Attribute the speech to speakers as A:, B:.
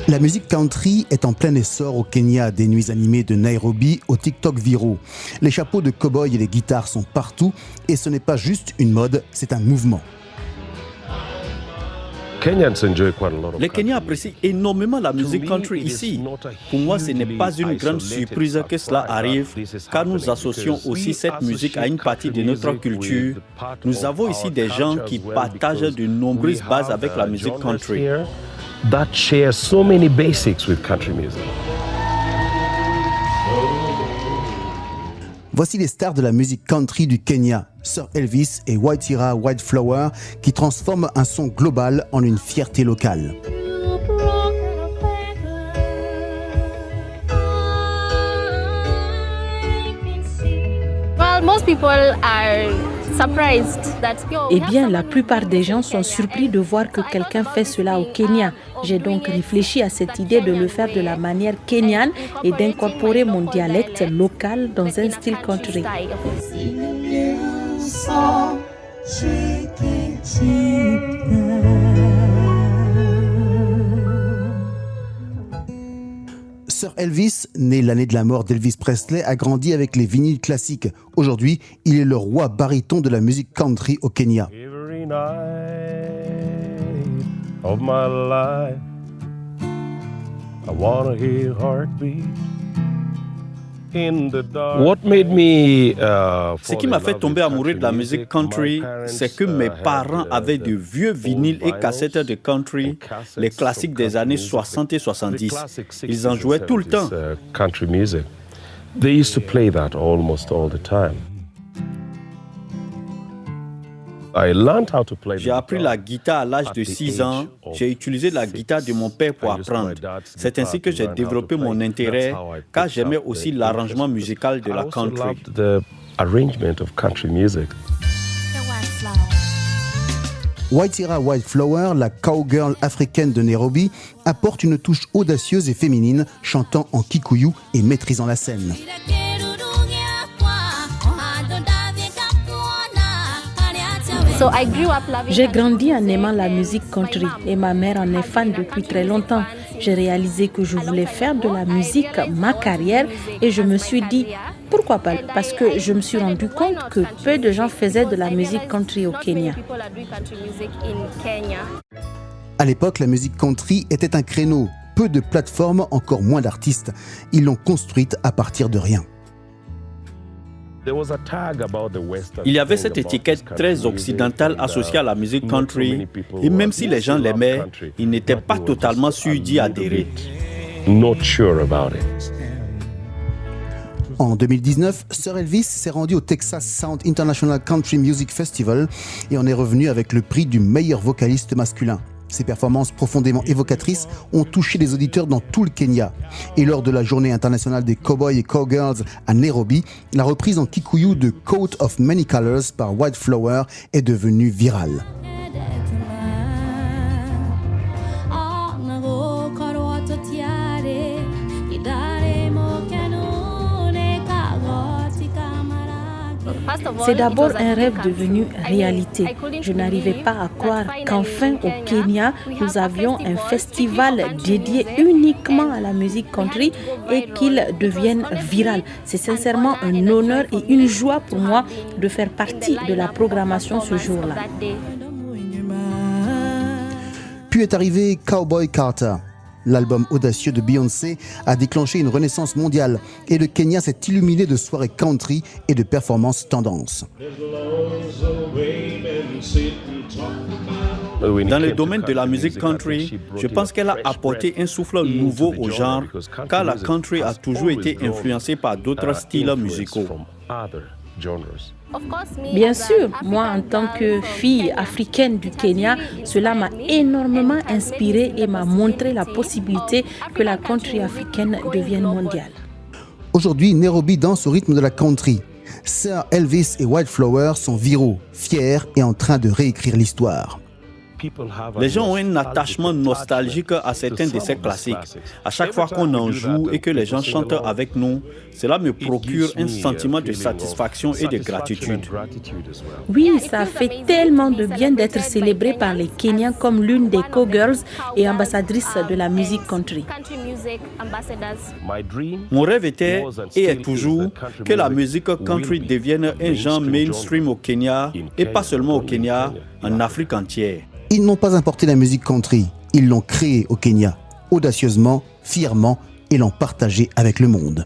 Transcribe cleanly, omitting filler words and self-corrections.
A: La musique country est en plein essor au Kenya, des nuits animées de Nairobi au TikTok viraux. Les chapeaux de cow-boy et les guitares sont partout et ce n'est pas juste une mode, c'est un mouvement.
B: Les Kenyans apprécient énormément la musique country ici. Pour moi, ce n'est pas une grande surprise que cela arrive, car nous associons aussi cette musique à une partie de notre culture. Nous avons ici des gens qui partagent de nombreuses bases avec la musique country.
C: That share so many basics with country music.
A: Voici les stars de la musique country du Kenya, Sir Elvis et Waitira Whiteflower, qui transforment un son global en une fierté locale.
D: Well, most people are surprised that
E: Eh bien, la plupart des gens sont surpris de voir que quelqu'un fait cela au Kenya. J'ai donc réfléchi à cette idée de le faire de la manière kenyane et d'incorporer mon dialecte local dans un style country.
A: Sir Elvis, né l'année de la mort d'Elvis Presley, a grandi avec les vinyles classiques. Aujourd'hui, il est le roi baryton de la musique country au Kenya.
C: Every night of my life, I wanna hear heartbeat in the dark. What made me
B: Ce qui m'a fait tomber amoureux de la musique country, c'est que mes parents avaient de vieux vinyles et cassettes de country, les classiques des années 60 et 70. Ils en jouaient tout le temps.
C: Country music. They used to play that almost all the time.
B: J'ai appris la guitare à l'âge de 6 ans. J'ai utilisé la guitare de mon père pour apprendre. C'est ainsi que j'ai développé mon intérêt, car j'aimais aussi l'arrangement musical de la country.
A: Waitira Whiteflower, la cowgirl africaine de Nairobi, apporte une touche audacieuse et féminine, chantant en kikuyu et maîtrisant la scène.
E: J'ai grandi en aimant la musique country et ma mère en est fan depuis très longtemps. J'ai réalisé que je voulais faire de la musique ma carrière et je me suis dit pourquoi pas, parce que je me suis rendu compte que peu de gens faisaient de la musique country au Kenya.
A: À l'époque, la musique country était un créneau. Peu de plateformes, encore moins d'artistes. Ils l'ont construite à partir de rien.
B: Il y avait cette étiquette très occidentale associée à la musique country, et même si les gens l'aimaient, ils n'étaient pas totalement sûrs d'y adhérer.
A: En 2019, Sir Elvis s'est rendu au Texas Sound International Country Music Festival et en est revenu avec le prix du meilleur vocaliste masculin. Ses performances profondément évocatrices ont touché les auditeurs dans tout le Kenya. Et lors de la journée internationale des cowboys et cowgirls à Nairobi, la reprise en kikuyu de Coat of Many Colors par Whiteflower est devenue virale.
E: C'est d'abord un rêve devenu réalité. Je n'arrivais pas à croire qu'enfin au Kenya, nous avions un festival dédié uniquement à la musique country et qu'il devienne viral. C'est sincèrement un honneur et une joie pour moi de faire partie de la programmation ce jour-là.
A: Puis est arrivé Cowboy Carter. L'album audacieux de Beyoncé a déclenché une renaissance mondiale et le Kenya s'est illuminé de soirées country et de performances tendances.
B: Dans le domaine de la musique country, je pense qu'elle a apporté un souffle nouveau au genre, car la country a toujours été influencée par d'autres styles musicaux.
E: Bien sûr, moi en tant que fille africaine du Kenya, cela m'a énormément inspirée et m'a montré la possibilité que la country africaine devienne mondiale.
A: Aujourd'hui, Nairobi danse au rythme de la country. Sir Elvis et Whiteflower sont viraux, fiers et en train de réécrire l'histoire.
B: Les gens ont un attachement nostalgique à certains de ces classiques. À chaque fois qu'on en joue et que les gens chantent avec nous, cela me procure un sentiment de satisfaction et de gratitude.
E: Oui, ça fait tellement de bien d'être célébré par les Kenyans comme l'une des co-girls et ambassadrices de la musique country.
B: Mon rêve était et est toujours que la musique country devienne un genre mainstream au Kenya et pas seulement au Kenya, en Afrique entière.
A: Ils n'ont pas importé la musique country, ils l'ont créée au Kenya, audacieusement, fièrement, et l'ont partagée avec le monde.